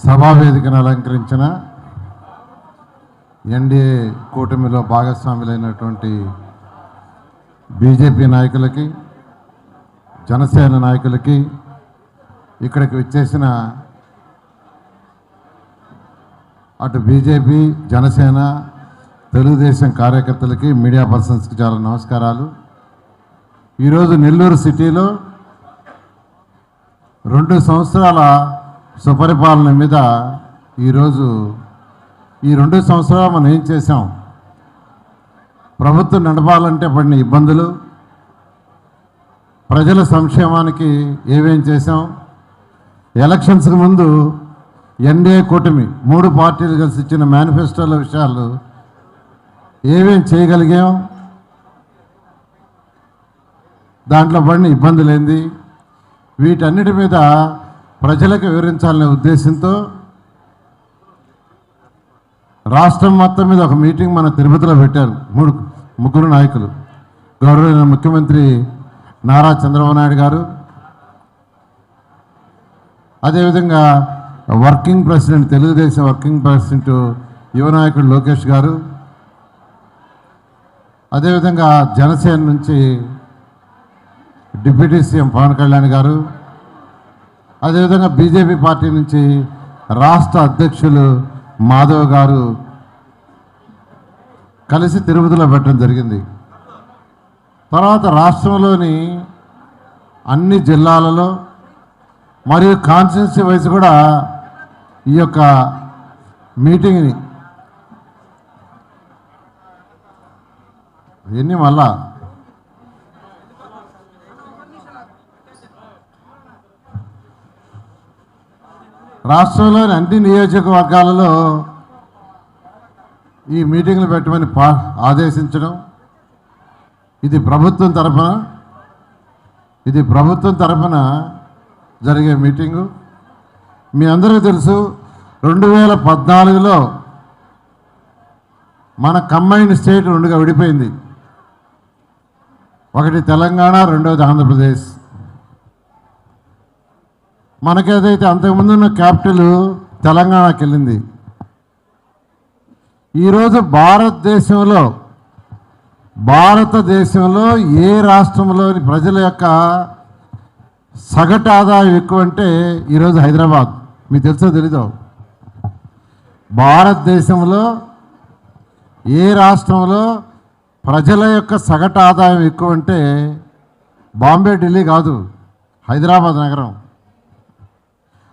సభావేదికను అలంకరించిన ఎన్డీఏ కూటమిలో భాగస్వాములైనటువంటి బీజేపీ నాయకులకి, జనసేన నాయకులకి, ఇక్కడికి వచ్చేసిన అటు బీజేపీ, జనసేన, తెలుగుదేశం కార్యకర్తలకి, మీడియా పర్సన్స్కి చాలా నమస్కారాలు. ఈరోజు నెల్లూరు సిటీలో 2 సంవత్సరాల సుపరిపాలన మీద ఈరోజు ఈ 2 సంవత్సరాలు మనం ఏం చేసాం, ప్రభుత్వం నడపాలంటే పడిన ఇబ్బందులు, ప్రజల సంక్షేమానికి ఏమేం చేసాం, ఎలక్షన్స్కి ముందు ఎన్డీఏ కూటమి 3 పార్టీలు కలిసి ఇచ్చిన మేనిఫెస్టోల విషయాలు ఏమేం చేయగలిగాం, దాంట్లో పడిన ఇబ్బందులు ఏంది, వీటన్నిటి మీద ప్రజలకు వివరించాలనే ఉద్దేశంతో రాష్ట్రం మొత్తం మీద ఒక మీటింగ్ మన తిరుపతిలో పెట్టారు. 3 నాయకులు, గౌరవ ముఖ్యమంత్రి నారా చంద్రబాబు నాయుడు గారు, అదేవిధంగా working president, Telugu Desam working president యువ నాయకుడు లోకేష్ గారు, అదేవిధంగా జనసేన నుంచి డిప్యూటీ సీఎం పవన్ కళ్యాణ్ గారు, అదేవిధంగా బీజేపీ పార్టీ నుంచి రాష్ట్ర అధ్యక్షులు మాధవ్ గారు కలిసి తిరుపతిలో పెట్టడం జరిగింది. తర్వాత రాష్ట్రంలోని అన్ని జిల్లాలలో మరియు కాన్స్టిట్యున్సీ వైజ్ కూడా ఈ యొక్క మీటింగ్ని మళ్ళా రాష్ట్రంలోని అన్ని నియోజకవర్గాలలో ఈ మీటింగ్లు పెట్టమని ఆదేశించడం, ఇది ప్రభుత్వం తరఫున జరిగే మీటింగు. మీ అందరికీ తెలుసు, 2014లో మన కంబైన్డ్ స్టేట్ 2గా విడిపోయింది. ఒకటి తెలంగాణ, రెండోది ఆంధ్రప్రదేశ్. మనకేదైతే అంతకుముందున్న క్యాపిటల్ తెలంగాణకి వెళ్ళింది. ఈరోజు భారతదేశంలో ఏ రాష్ట్రంలోని ప్రజల యొక్క సగటు ఆదాయం ఎక్కువ అంటే ఈరోజు హైదరాబాద్. మీకు తెలుసో తెలీదో, భారతదేశంలో ఏ రాష్ట్రంలో ప్రజల యొక్క సగటు ఆదాయం ఎక్కువ అంటే బాంబే, ఢిల్లీ కాదు, హైదరాబాద్ నగరం.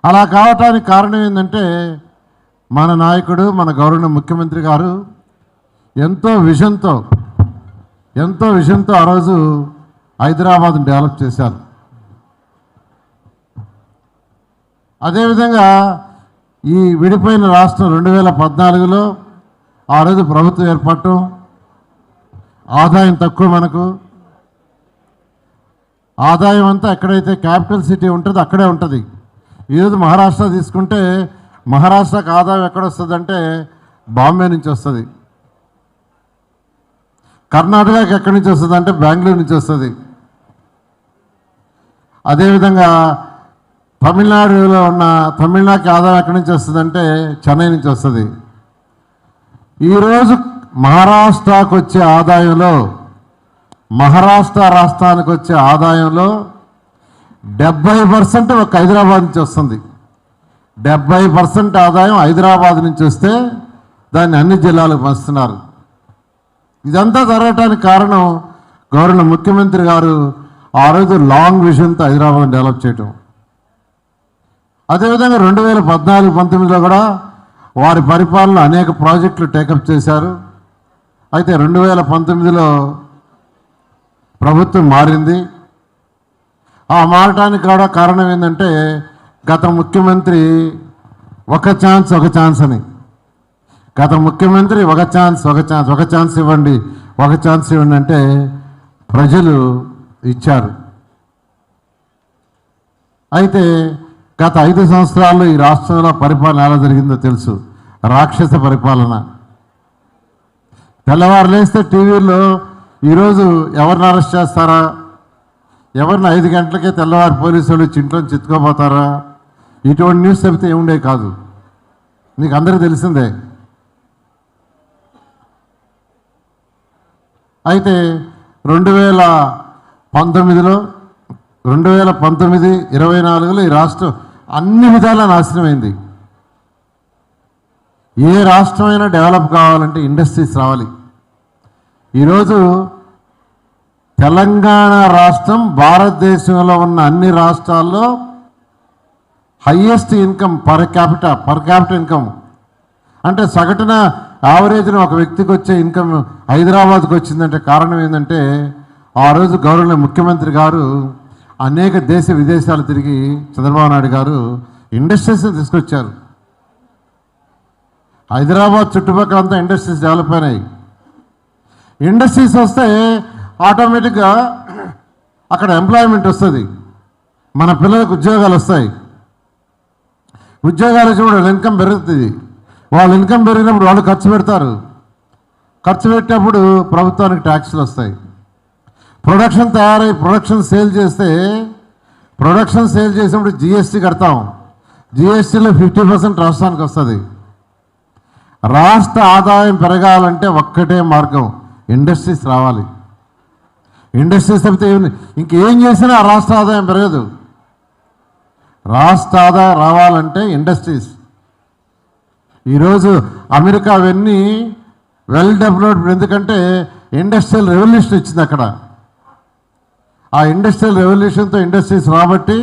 అలా కావటానికి కారణం ఏంటంటే మన నాయకుడు, మన గౌరవ ముఖ్యమంత్రి గారు ఎంతో విజన్తో ఆ రోజు హైదరాబాద్ని డెవలప్ చేశారు. అదేవిధంగా ఈ విడిపోయిన రాష్ట్రం 2014లో ఆ రోజు ప్రభుత్వం ఏర్పడటం, ఆదాయం తక్కువ, మనకు ఆదాయం అంతా ఎక్కడైతే క్యాపిటల్ సిటీ ఉంటుందో అక్కడే ఉంటుంది. ఈరోజు మహారాష్ట్ర తీసుకుంటే మహారాష్ట్రకు ఆదాయం ఎక్కడొస్తుందంటే బాంబే నుంచి వస్తుంది. కర్ణాటకకి ఎక్కడి నుంచి వస్తుందంటే బెంగళూరు నుంచి వస్తుంది. అదేవిధంగా తమిళనాడుకి ఆదాయం ఎక్కడి నుంచి వస్తుందంటే చెన్నై నుంచి వస్తుంది. ఈరోజు మహారాష్ట్రకు వచ్చే ఆదాయంలో, మహారాష్ట్ర రాష్ట్రానికి వచ్చే ఆదాయంలో 70% ఒక హైదరాబాద్ నుంచి వస్తుంది. 70% ఆదాయం హైదరాబాద్ నుంచి వస్తే దాన్ని అన్ని జిల్లాలకు పంచుతున్నారు. ఇదంతా జరగటానికి కారణం గౌరవ ముఖ్యమంత్రి గారు ఆ రోజు లాంగ్ విజన్తో హైదరాబాద్ డెవలప్ చేయటం. అదేవిధంగా 2014-19లో కూడా వారి పరిపాలనలో అనేక ప్రాజెక్టులు టేకప్ చేశారు. అయితే 2019లో ప్రభుత్వం మారింది. ఆ మారటానికి కూడా కారణం ఏంటంటే గత ముఖ్యమంత్రి ఒక ఛాన్స్ అని, గత ముఖ్యమంత్రి ఒక ఛాన్స్ ఇవ్వండి అంటే ప్రజలు ఇచ్చారు. అయితే గత 5 సంవత్సరాల్లో ఈ రాష్ట్రంలో పరిపాలన ఎలా జరిగిందో తెలుసు. రాక్షస పరిపాలన. తెల్లవారు లేస్తే టీవీల్లో ఈరోజు ఎవరిని అరెస్ట్ చేస్తారా, ఎవరిని 5 గంటలకే తెల్లవారు పోలీసులు ఇంట్లో చిత్తుకోపోతారా, ఇటువంటి న్యూస్ చెబితే ఏముండే కాదు. మీకు అందరికీ తెలిసిందే. అయితే 2019, 24లో ఈ రాష్ట్రం అన్ని విధాలా నాశనమైంది. ఏ రాష్ట్రమైనా డెవలప్ కావాలంటే ఇండస్ట్రీస్ రావాలి. ఈరోజు తెలంగాణ రాష్ట్రం భారతదేశంలో ఉన్న అన్ని రాష్ట్రాల్లో highest income per capital income అంటే సగటున యావరేజ్న ఒక వ్యక్తికి వచ్చే ఇన్కమ్ హైదరాబాద్కి వచ్చిందంటే కారణం ఏంటంటే ఆ రోజు గౌరవ ముఖ్యమంత్రి గారు అనేక దేశ విదేశాలు తిరిగి చంద్రబాబు నాయుడు గారు ఇండస్ట్రీస్ని తీసుకొచ్చారు. హైదరాబాద్ చుట్టుపక్కల అంతా ఇండస్ట్రీస్ డెవలప్ అయినాయి. ఇండస్ట్రీస్ వస్తే ఆటోమేటిక్గా అక్కడ ఎంప్లాయ్మెంట్ వస్తుంది, మన పిల్లలకు ఉద్యోగాలు వస్తాయి. ఉద్యోగాలు వచ్చి వాళ్ళ ఇన్కమ్ పెరుగుతుంది. వాళ్ళ ఇన్కమ్ పెరిగినప్పుడు వాళ్ళు ఖర్చు పెడతారు. ఖర్చు పెట్టినప్పుడు ప్రభుత్వానికి ట్యాక్స్లు వస్తాయి. ప్రొడక్షన్ తయారై ప్రొడక్షన్ సేల్ చేసినప్పుడు జిఎస్టీ కడతాం. జిఎస్టీలో 50% రాష్ట్రానికి వస్తుంది. రాష్ట్ర ఆదాయం పెరగాలంటే ఒక్కటే మార్గం, ఇండస్ట్రీస్ రావాలి. ఇండస్ట్రీస్ తప్పితే ఇంకేం చేసినా రాష్ట్ర ఆదాయం పెరగదు. రాష్ట్ర ఆదాయం రావాలంటే ఇండస్ట్రీస్. ఈరోజు అమెరికా అవన్నీ వెల్ డెవలప్డ్, ఎందుకంటే ఇండస్ట్రియల్ రెవల్యూషన్ వచ్చింది అక్కడ. ఆ ఇండస్ట్రియల్ రెవల్యూషన్తో ఇండస్ట్రీస్ రాబట్టి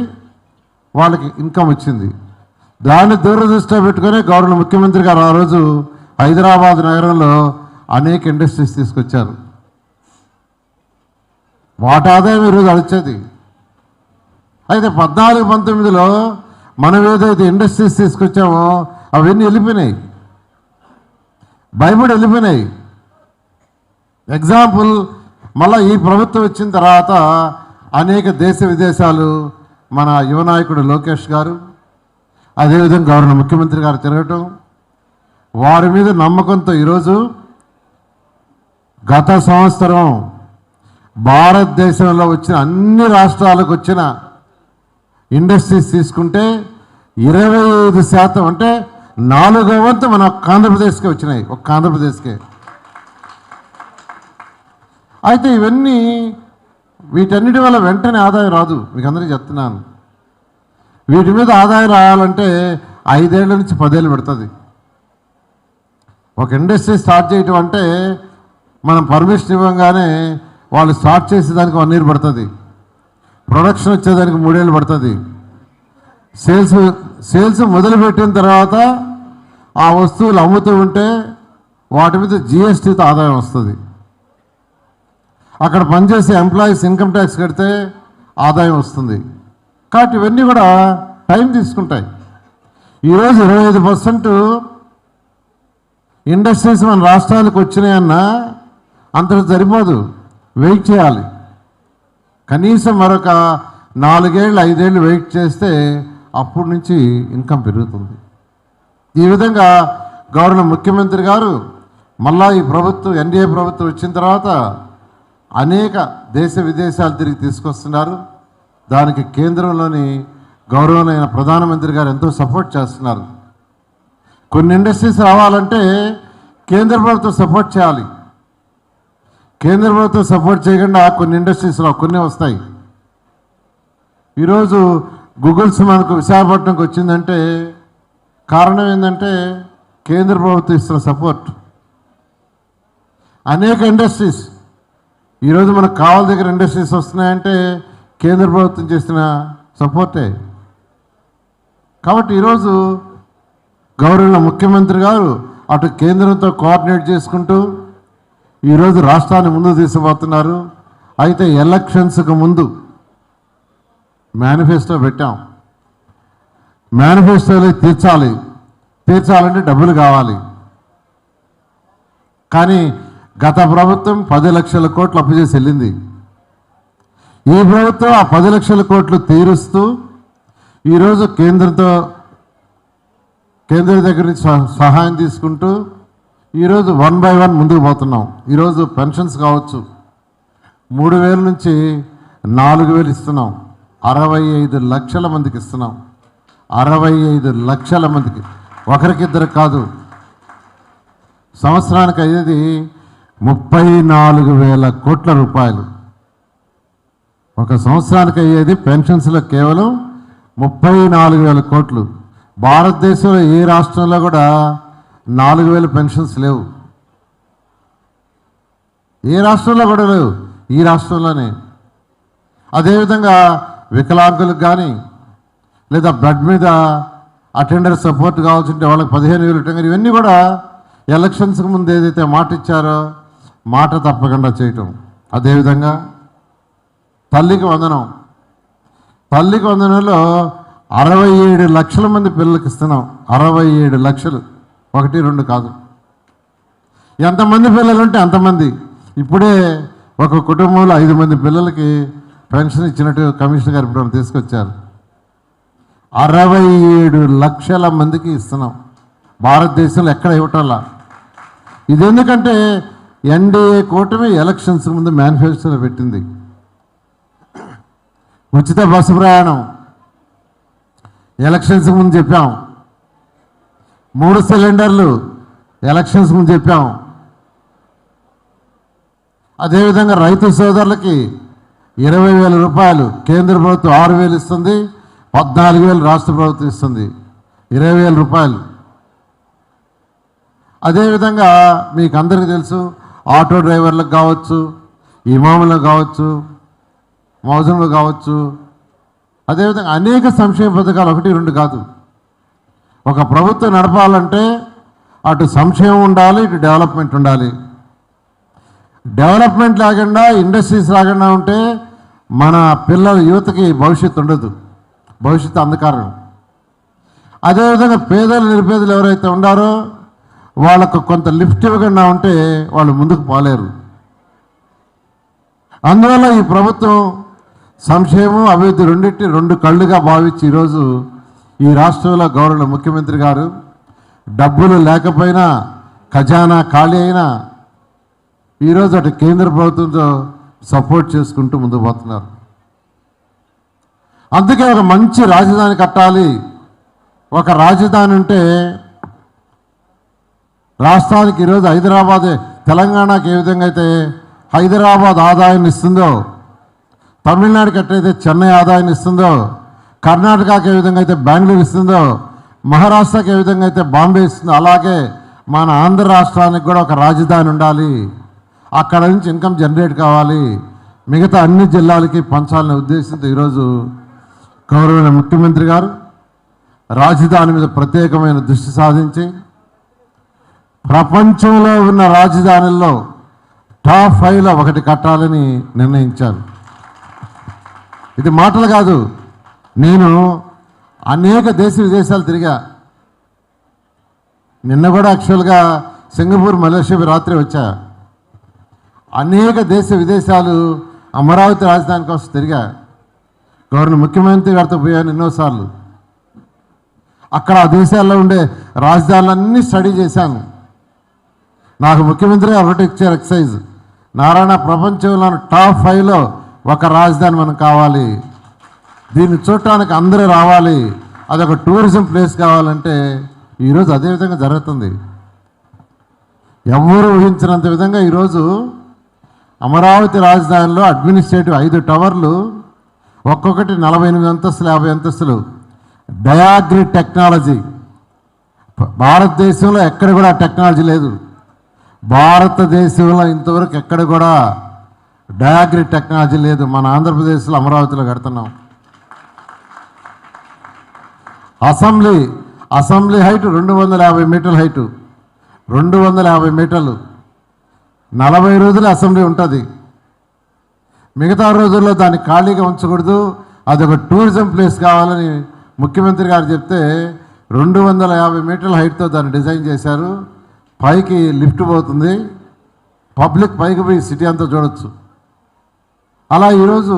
వాళ్ళకి ఇన్కమ్ వచ్చింది. దాన్ని దూరదృష్టిలో పెట్టుకొని గౌరవ ముఖ్యమంత్రి గారు ఆ రోజు హైదరాబాద్ నగరంలో అనేక ఇండస్ట్రీస్ తీసుకొచ్చారు. వాటి ఆదాయం ఈరోజు అడిచేది. అయితే 14-19లో మనం ఏదైతే ఇండస్ట్రీస్ తీసుకొచ్చామో అవన్నీ వెళ్ళిపోయినాయి, భయపడి వెళ్ళిపోయినాయి. ఎగ్జాంపుల్, మళ్ళీ ఈ ప్రభుత్వం వచ్చిన తర్వాత అనేక దేశ విదేశాలు మన యువ నాయకుడు లోకేష్ గారు, అదేవిధంగా గౌరవ ముఖ్యమంత్రి గారు తిరగటం, వారి మీద నమ్మకంతో ఈరోజు గత సంవత్సరం భారతదేశంలో వచ్చిన అన్ని రాష్ట్రాలకు వచ్చిన ఇండస్ట్రీస్ తీసుకుంటే 25% అంటే 4వ వంతు మన ఆంధ్రప్రదేశ్కే వచ్చినాయి, ఒక్క ఆంధ్రప్రదేశ్కే. అయితే ఇవన్నీ వీటన్నిటి వల్ల వెంటనే ఆదాయం రాదు, మీకు అందరికీ చెప్తున్నాను. వీటి మీద ఆదాయం రావాలంటే 5 ఏళ్ల నుంచి 10 ఏళ్ళు పడుతుంది. ఒక ఇండస్ట్రీ స్టార్ట్ చేయటం అంటే మనం పర్మిషన్ ఇవ్వగానే వాళ్ళు స్టార్ట్ చేసేదానికి 1 ఇయర్ పడుతుంది. ప్రొడక్షన్ వచ్చేదానికి 3 ఏళ్ళు పడుతుంది. సేల్స్ మొదలుపెట్టిన తర్వాత ఆ వస్తువులు అమ్ముతూ ఉంటే వాటి మీద జిఎస్టీతో ఆదాయం వస్తుంది. అక్కడ పనిచేసే ఎంప్లాయీస్ ఇన్కమ్ ట్యాక్స్ కడితే ఆదాయం వస్తుంది. కాబట్టి ఇవన్నీ కూడా టైం తీసుకుంటాయి. ఈరోజు 25% ఇండస్ట్రీస్ మన రాష్ట్రానికి వచ్చినాయన్నా అంత సరిపోదు, వెయిట్ చేయాలి. కనీసం మరొక 4 ఏళ్ళు 5 ఏళ్ళు వెయిట్ చేస్తే అప్పటి నుంచి ఇన్కమ్ పెరుగుతుంది. ఈ విధంగా గౌరవ ముఖ్యమంత్రి గారు మళ్ళా ఈ ప్రభుత్వం ఎన్డీఏ ప్రభుత్వం వచ్చిన తర్వాత అనేక దేశ విదేశాలు తిరిగి తీసుకొస్తున్నారు. దానికి కేంద్రంలోని గౌరవనైన ప్రధానమంత్రి గారు ఎంతో సపోర్ట్ చేస్తున్నారు. కొన్ని ఇండస్ట్రీస్ రావాలంటే కేంద్ర ప్రభుత్వం సపోర్ట్ చేయాలి. కేంద్ర ప్రభుత్వం సపోర్ట్ చేయకుండా కొన్ని ఇండస్ట్రీస్ కొన్ని వస్తాయి. ఈరోజు గూగుల్స్ మనకు విశాఖపట్నంకి వచ్చిందంటే కారణం ఏంటంటే కేంద్ర ప్రభుత్వం ఇస్తున్న సపోర్ట్. అనేక ఇండస్ట్రీస్ ఈరోజు మనకు కావాల దగ్గర ఇండస్ట్రీస్ వస్తున్నాయంటే కేంద్ర ప్రభుత్వం చేసిన సపోర్టే. కాబట్టి ఈరోజు గౌరవ ముఖ్యమంత్రి గారు అటు కేంద్రంతో కోఆర్డినేట్ చేసుకుంటూ ఈరోజు రాష్ట్రాన్ని ముందుకు తీసుకుపోతున్నారు. అయితే ఎలక్షన్స్కి ముందు మేనిఫెస్టో పెట్టాం. మేనిఫెస్టోలో తీర్చాలంటే డబ్బులు కావాలి. కానీ గత ప్రభుత్వం 10 లక్షల కోట్లు అప్పు చేసి వెళ్ళింది. ఈ ప్రభుత్వం ఆ 10 లక్షల కోట్లు తీరుస్తూ ఈరోజు కేంద్రం దగ్గర నుంచి సహాయం తీసుకుంటూ ఈరోజు 1 by 1 ముందుకు పోతున్నాం. ఈరోజు పెన్షన్స్ కావచ్చు 3,000 నుంచి 4,000 ఇస్తున్నాం. 65 లక్షల మందికి ఇస్తున్నాం. 65 లక్షల మందికి ఒకరికిద్దరు కాదు, సంవత్సరానికి అయ్యేది 34,000 కోట్ల రూపాయలు. ఒక సంవత్సరానికి అయ్యేది పెన్షన్స్లో కేవలం 34,000 కోట్లు. భారతదేశంలో ఏ రాష్ట్రంలో కూడా 4,000 పెన్షన్స్ లేవు, ఏ రాష్ట్రంలో కూడా లేవు, ఈ రాష్ట్రంలోనే. అదేవిధంగా వికలాంగులకు కానీ లేదా బ్లడ్ మీద అటెండర్ సపోర్ట్ కావాల్సింటే వాళ్ళకి 15,000 ఇవ్వటం, ఇవన్నీ కూడా ఎలక్షన్స్కి ముందు ఏదైతే మాట ఇచ్చారో మాట తప్పకుండా చేయటం. అదేవిధంగా తల్లికి వందనం, తల్లికి వందనంలో 67 లక్షల మంది పిల్లలకి ఇస్తున్నాం. 67 లక్షలు, 1, 2 కాదు. ఎంతమంది పిల్లలు ఉంటే అంతమంది. ఇప్పుడే ఒక కుటుంబంలో 5 మంది పిల్లలకి పెన్షన్ ఇచ్చినట్టు కమిషనర్ గారు ఇప్పుడు తీసుకొచ్చారు. 67 లక్షల మందికి ఇస్తున్నాం. భారతదేశంలో ఎక్కడ ఇవ్వటంలా. ఇది ఎందుకంటే ఎన్డీఏ కూటమి ఎలక్షన్స్ ముందు మేనిఫెస్టోలో పెట్టింది. ఉచిత బస్సు ప్రయాణం ఎలక్షన్స్ ముందు చెప్పాం. 3 సిలిండర్లు ఎలక్షన్స్ ముందు చెప్పాం. అదేవిధంగా రైతు సోదరులకి 20,000 రూపాయలు కేంద్ర ప్రభుత్వం 6,000 ఇస్తుంది, 14,000 రాష్ట్ర ప్రభుత్వం ఇస్తుంది, 20,000 రూపాయలు. అదేవిధంగా మీకు అందరికీ తెలుసు, ఆటో డ్రైవర్లకు కావచ్చు, ఇమాములకు కావచ్చు, మౌజన్లు కావచ్చు, అదేవిధంగా అనేక సంక్షేమ పథకాలు 1, 2 కాదు. ఒక ప్రభుత్వం నడపాలంటే అటు సంక్షేమం ఉండాలి, ఇటు డెవలప్మెంట్ ఉండాలి. డెవలప్మెంట్ లేకుండా, ఇండస్ట్రీస్ లేకుండా ఉంటే మన పిల్లల యువతకి భవిష్యత్తు ఉండదు, భవిష్యత్తు అంధకారం. అదేవిధంగా పేదలు నిరుపేదలు ఎవరైతే ఉండారో వాళ్ళకు కొంత లిఫ్ట్ ఇవ్వకుండా ఉంటే వాళ్ళు ముందుకు పోలేరు. అందువల్ల ఈ ప్రభుత్వం సంక్షేమం అభివృద్ధి రెండింటి 2 కళ్ళుగా భావించి ఈరోజు ఈ రాష్ట్రంలో గౌరవ ముఖ్యమంత్రి గారు డబ్బులు లేకపోయినా, ఖజానా ఖాళీ అయినా ఈరోజు అటు కేంద్ర ప్రభుత్వంతో సపోర్ట్ చేసుకుంటూ ముందుకు పోతున్నారు. అందుకే ఒక మంచి రాజధాని కట్టాలి. ఒక రాజధాని ఉంటే రాష్ట్రానికి ఈరోజు హైదరాబాద్, తెలంగాణకి ఏ విధంగా అయితే హైదరాబాద్ ఆదాయాన్ని ఇస్తుందో, తమిళనాడుకి ఎట్లయితే చెన్నై ఆదాయాన్ని ఇస్తుందో, కర్ణాటకకి ఏ విధంగా అయితే బెంగళూరు ఇస్తుందో, మహారాష్ట్రకి ఏ విధంగా అయితే బాంబే ఇస్తుందో, అలాగే మన ఆంధ్ర రాష్ట్రానికి కూడా ఒక రాజధాని ఉండాలి. అక్కడ నుంచి ఇన్కమ్ జనరేట్ కావాలి, మిగతా అన్ని జిల్లాలకి పంచాలనే ఉద్దేశంతో ఈరోజు గౌరవమైన ముఖ్యమంత్రి గారు రాజధాని మీద ప్రత్యేకమైన దృష్టి సాధించి ప్రపంచంలో ఉన్న రాజధానుల్లో టాప్ 5లో ఒకటి కట్టాలని నిర్ణయించారు. ఇది మాటలు కాదు, నేను అనేక దేశ విదేశాలు తిరిగా. నిన్న కూడా యాక్చువల్గా సింగపూర్, మలేషియా రాత్రి వచ్చా. అనేక దేశ విదేశాలు అమరావతి రాజధాని కోసం తిరిగా. గవర్నర్ ముఖ్యమంత్రి గారితో పోయాను ఎన్నోసార్లు. అక్కడ ఆ దేశాల్లో ఉండే రాజధానులన్నీ స్టడీ చేశాను. నాకు ముఖ్యమంత్రి గారు ఒకటి ఇచ్చారు ఎక్సైజ్, నారాయణ ప్రపంచంలో టాప్ 5లో ఒక రాజధాని మనకు కావాలి, దీన్ని చూడటానికి అందరూ రావాలి, అదొక టూరిజం ప్లేస్ కావాలంటే ఈరోజు అదేవిధంగా జరుగుతుంది. ఎవరు ఊహించినంత విధంగా ఈరోజు అమరావతి రాజధానిలో అడ్మినిస్ట్రేటివ్ 5 టవర్లు, ఒక్కొక్కటి 48 అంతస్తులు, 50 అంతస్తులు, డయాగ్రిడ్ టెక్నాలజీ. భారతదేశంలో ఎక్కడ కూడా టెక్నాలజీ లేదు. భారతదేశంలో ఇంతవరకు ఎక్కడ కూడా డయాగ్రిడ్ టెక్నాలజీ లేదు. మన ఆంధ్రప్రదేశ్లో అమరావతిలో కడుతున్నాం. అసెంబ్లీ హైట్ 250 మీటర్ల హైటు, 250 మీటర్లు. 40 రోజులు అసెంబ్లీ ఉంటుంది, మిగతా రోజుల్లో దాన్ని ఖాళీగా ఉంచకూడదు, అదొక టూరిజం ప్లేస్ కావాలని ముఖ్యమంత్రి గారు చెప్తే 250 మీటర్ల హైట్తో దాన్ని డిజైన్ చేశారు. పైకి లిఫ్ట్ పోతుంది, పబ్లిక్ పైకి పోయి సిటీ అంతా చూడొచ్చు. అలా ఈరోజు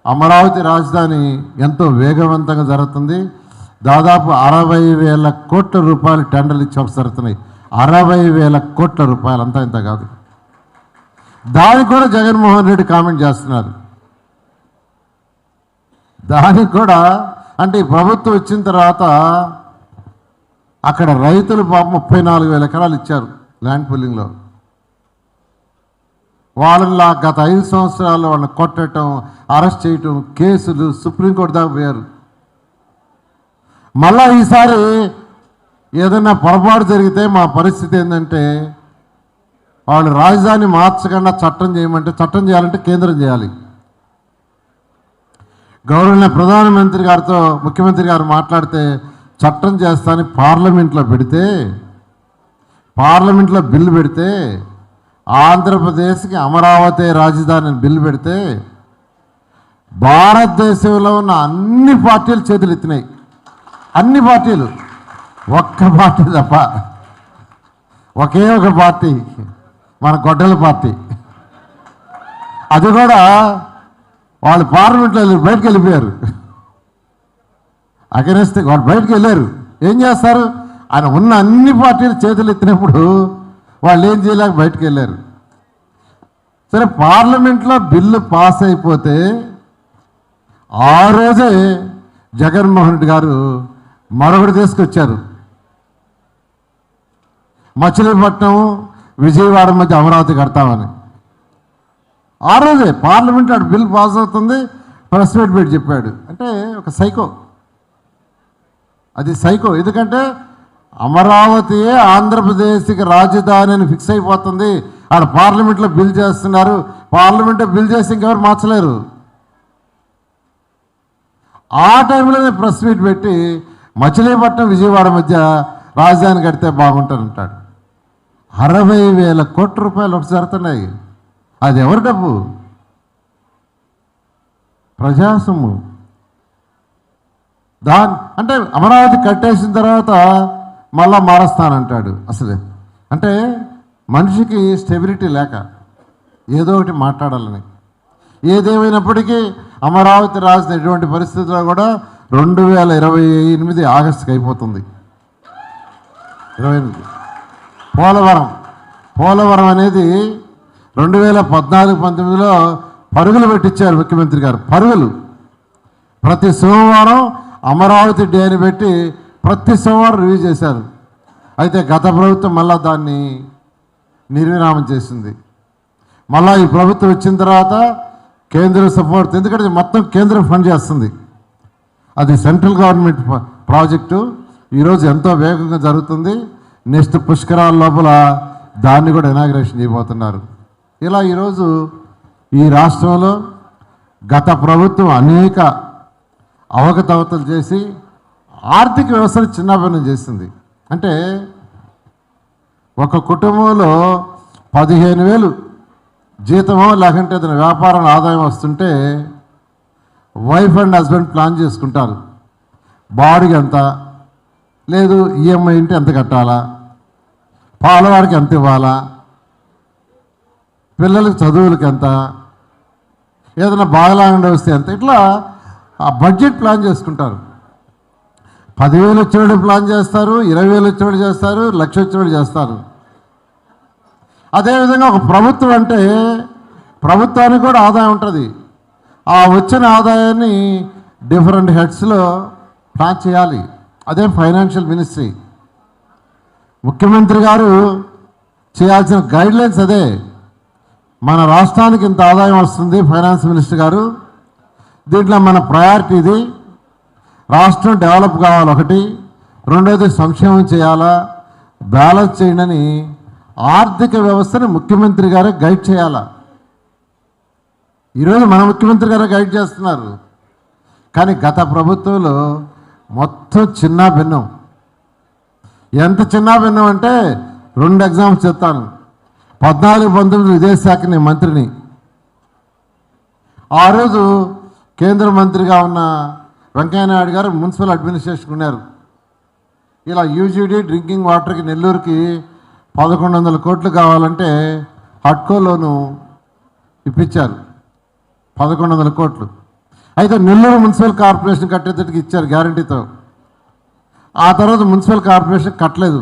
అమరావతి రాజధాని ఎంతో వేగవంతంగా జరుగుతుంది. దాదాపు 60,000 కోట్ల రూపాయలు టెండర్లు ఇచ్చి జరుగుతున్నాయి. 60,000 కోట్ల రూపాయలు, అంతా ఇంత కాదు. దానికి కూడా జగన్మోహన్ రెడ్డి కామెంట్ చేస్తున్నారు. దానికి కూడా అంటే ప్రభుత్వం వచ్చిన తర్వాత అక్కడ రైతులు పాపం 34,000 ఎకరాలు ఇచ్చారు ల్యాండ్ పూలింగ్లో. వాళ్ళలా గత 5 సంవత్సరాలు వాళ్ళని కొట్టడం, అరెస్ట్ చేయటం, కేసులు, సుప్రీంకోర్టు దాకా పోయారు. మళ్ళా ఈసారి ఏదైనా పొరపాటు జరిగితే మా పరిస్థితి ఏంటంటే, వాళ్ళు రాజధాని మార్చకుండా చట్టం చేయమంటే, చట్టం చేయాలంటే కేంద్రం చేయాలి. గౌరవనీయ ప్రధానమంత్రి గారితో ముఖ్యమంత్రి గారు మాట్లాడితే చట్టం చేస్తానని పార్లమెంట్లో పెడితే, పార్లమెంట్లో బిల్లు పెడితే, ఆంధ్రప్రదేశ్కి అమరావతి రాజధాని బిల్లు పెడితే భారతదేశంలో ఉన్న అన్ని పార్టీలు చేతులు ఎత్తినాయి. అన్ని పార్టీలు, ఒక్క పార్టీ తప్ప, ఒకే ఒక పార్టీ, మన గొడ్డల పార్టీ. అది కూడా వాళ్ళు పార్లమెంట్లో బయటకు వెళ్ళిపోయారు. అగెన్స్ట్ వాళ్ళు బయటకు వెళ్ళారు. ఏం చేస్తారు? ఆయన ఉన్న అన్ని పార్టీలు చేతులు ఎత్తినప్పుడు వాళ్ళు ఏం చేయలేక బయటకు వెళ్ళారు. సరే, పార్లమెంట్లో బిల్లు పాస్ అయిపోతే ఆ రోజే జగన్మోహన్ రెడ్డి గారు మరొకటి తీసుకొచ్చారు. మచిలీపట్నం విజయవాడ మధ్య అమరావతి కడతామని. ఆ రోజే పార్లమెంట్లో బిల్ పాస్ అవుతుంది, ప్రెస్ మీట్ పెట్టి చెప్పాడు. అంటే ఒక సైకో, అది సైకో. ఎందుకంటే అమరావతియే ఆంధ్రప్రదేశ్కి రాజధాని అని ఫిక్స్ అయిపోతుంది. ఆడ పార్లమెంట్లో బిల్ చేస్తున్నారు. పార్లమెంట్లో బిల్ చేసి ఇంకెవరు మార్చలేరు. ఆ టైంలోనే ప్రెస్ మీట్ పెట్టి మచిలీపట్నం విజయవాడ మధ్య రాజధాని కడితే బాగుంటుందంటాడు. 60,000 కోట్ల రూపాయలు ఒకటి జరుగుతున్నాయి. అది ఎవరి డబ్బు? ప్రజాసొమ్ము. అంటే అమరావతి కట్టేసిన తర్వాత మళ్ళా మారుస్తానంటాడు. అసలే అంటే మనిషికి స్టెబిలిటీ లేక ఏదో ఒకటి మాట్లాడాలని. ఏదేమైనప్పటికీ అమరావతి రాజధాని ఎటువంటి పరిస్థితుల్లో కూడా 2028 ఆగస్టుకి అయిపోతుంది. 28 పోలవరం అనేది 2014-19లో పరుగులు పెట్టించారు ముఖ్యమంత్రి గారు. పరుగులు. ప్రతి సోమవారం అమరావతి డే అని పెట్టి ప్రతి సోమవారం రివ్యూ చేశారు. అయితే గత ప్రభుత్వం మళ్ళా దాన్ని నిర్విరామం చేసింది. మళ్ళా ఈ ప్రభుత్వం వచ్చిన తర్వాత కేంద్ర సపోర్ట్, ఎందుకంటే మొత్తం కేంద్రం ఫండ్ చేస్తుంది. అది సెంట్రల్ గవర్నమెంట్ ప్రాజెక్టు. ఈరోజు ఎంతో వేగంగా జరుగుతుంది. నెక్స్ట్ పుష్కరాల లోపల దాన్ని కూడా ఇనాగ్రేషన్ చేయబోతున్నారు. ఇలా ఈరోజు ఈ రాష్ట్రంలో గత ప్రభుత్వం అనేక అవకతవకలు చేసి ఆర్థిక వ్యవస్థను చిన్నాభిన్నం చేసింది. అంటే ఒక కుటుంబంలో 15,000 జీతమో లేకుంటే ఏదైనా వ్యాపారం ఆదాయం వస్తుంటే వైఫ్ అండ్ హస్బెండ్ ప్లాన్ చేసుకుంటారు. బాడీకి ఎంత, లేదు ఈఎంఐ అంటే ఎంత కట్టాలా, పాలవాడికి ఎంత ఇవ్వాలా, పిల్లలకి చదువులకి ఎంత, ఏదైనా బాగలాగా వస్తే ఎంత, ఇట్లా ఆ బడ్జెట్ ప్లాన్ చేసుకుంటారు. 10,000 వచ్చేవాడు ప్లాన్ చేస్తారు, 20,000 వచ్చేవాడు చేస్తారు, 1,00,000 వచ్చేవాడు చేస్తారు. అదేవిధంగా ఒక ప్రభుత్వం అంటే ప్రభుత్వానికి కూడా ఆదాయం ఉంటుంది. ఆ వచ్చిన ఆదాయాన్ని డిఫరెంట్ హెడ్స్లో ప్లాన్ చేయాలి. అదే ఫైనాన్షియల్ మినిస్ట్రీ. ముఖ్యమంత్రి గారు చేయాల్సిన గైడ్లైన్స్ అదే. మన రాష్ట్రానికి ఇంత ఆదాయం వస్తుంది, ఫైనాన్స్ మినిస్టర్ గారు దీంట్లో మన ప్రయారిటీ ఇది. రాష్ట్రం డెవలప్ కావాలి ఒకటి, రెండోది సంక్షేమం చేయాలా, బ్యాలెన్స్ చేయండి అని ఆర్థిక వ్యవస్థని ముఖ్యమంత్రి గారే గైడ్ చేయాలా. ఈరోజు మన ముఖ్యమంత్రి గారే గైడ్ చేస్తున్నారు. కానీ గత ప్రభుత్వంలో మొత్తం చిన్న భిన్నం. ఎంత చిన్న భిన్నం అంటే 2 ఎగ్జాంపుల్స్ చెప్తాను. 14-19 విదేశాఖ నేను మంత్రిని. ఆ రోజు కేంద్ర మంత్రిగా ఉన్న వెంకయ్యనాయుడు గారు మున్సిపల్ అడ్మినిస్ట్రేషన్ ఉన్నారు. ఇలా యూజీడీ డ్రింకింగ్ వాటర్కి నెల్లూరుకి 1,100 కోట్లు కావాలంటే హడ్కో లోను ఇప్పించారు 1,100 కోట్లు. అయితే నెల్లూరు మున్సిపల్ కార్పొరేషన్ కట్టేటట్టుకి ఇచ్చారు గ్యారంటీతో. ఆ తర్వాత మున్సిపల్ కార్పొరేషన్ కట్టలేదు.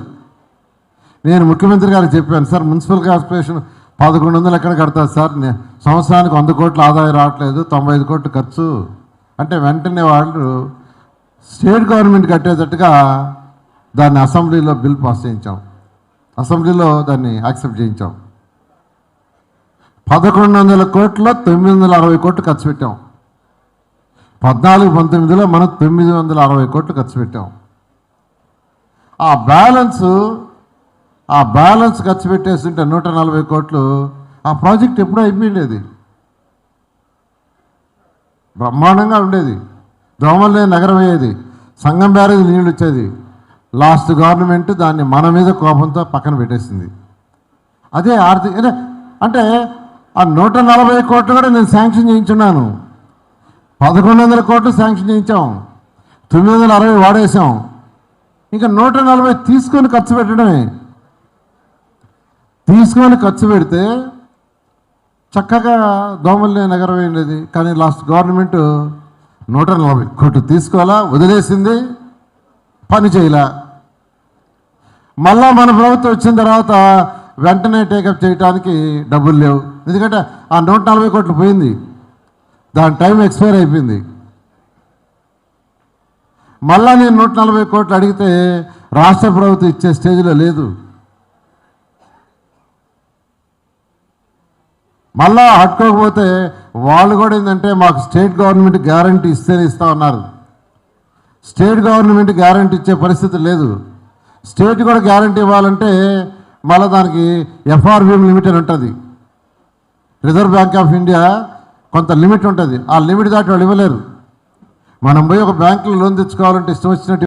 నేను ముఖ్యమంత్రి గారికి చెప్పాను, సార్ మున్సిపల్ కార్పొరేషన్ 1,100 ఎక్కడ కడతారు సార్, సంవత్సరానికి 100 కోట్ల ఆదాయం రావట్లేదు, 95 కోట్లు ఖర్చు అంటే వెంటనే వాళ్ళు స్టేట్ గవర్నమెంట్ కట్టేటట్టుగా దాన్ని అసెంబ్లీలో బిల్ పాస్ చేయించాం, అసెంబ్లీలో దాన్ని యాక్సెప్ట్ చేయించాం. 1100 కోట్ల 960 కోట్లు ఖర్చు పెట్టాం. 14-19లో మనం 960 కోట్లు ఖర్చు పెట్టాం. ఆ బ్యాలెన్స్ ఖర్చు పెట్టేస్తుంటే 140 కోట్లు ఆ ప్రాజెక్ట్ ఎప్పుడూ అయిపోయిండేది, బ్రహ్మాండంగా ఉండేది. దోమలే నగరం అయ్యేది, సంగం బ్యారేజ్ నీళ్ళు వచ్చేది. లాస్ట్ గవర్నమెంట్ దాన్ని మన మీద కోపంతో పక్కన పెట్టేసింది. అదే ఆర్థిక అంటే ఆ 140 కోట్లు కూడా నేను శాంక్షన్ చేయించున్నాను. 1100 కోట్లు శాంక్షన్ చేయించాం, 960 వాడేసాం. ఇంకా 140 తీసుకొని ఖర్చు పెట్టడమే. తీసుకొని ఖర్చు పెడితే చక్కగా దోమల్ని నగరం అయింది. కానీ లాస్ట్ గవర్నమెంట్ 140 కోట్లు తీసుకోవాలా, వదిలేసింది, పని చేయలే. మళ్ళా మన ప్రభుత్వం వచ్చిన తర్వాత వెంటనే టేకప్ చేయడానికి డబ్బులు లేవు. ఎందుకంటే ఆ 140 కోట్లు పోయింది, దాని టైం ఎక్స్పైర్ అయిపోయింది. మళ్ళా నేను 140 కోట్లు అడిగితే రాష్ట్ర ప్రభుత్వం ఇచ్చే స్టేజ్లో లేదు. మళ్ళా హట్టుకోకపోతే వాళ్ళు కూడా ఏంటంటే మాకు స్టేట్ గవర్నమెంట్ గ్యారంటీ ఇస్తేనే ఇస్తా ఉన్నారు. స్టేట్ గవర్నమెంట్ గ్యారంటీ ఇచ్చే పరిస్థితి లేదు. స్టేట్ కూడా గ్యారంటీ ఇవ్వాలంటే మళ్ళీ దానికి ఎఫ్ఆర్బిఎం లిమిట్ అని ఉంటుంది. రిజర్వ్ బ్యాంక్ ఆఫ్ ఇండియా కొంత లిమిట్ ఉంటుంది, ఆ లిమిట్ దాటి వాళ్ళు ఇవ్వలేరు. మనం పోయి ఒక బ్యాంకులో లోన్ తెచ్చుకోవాలంటే ఇష్టం వచ్చినట్టు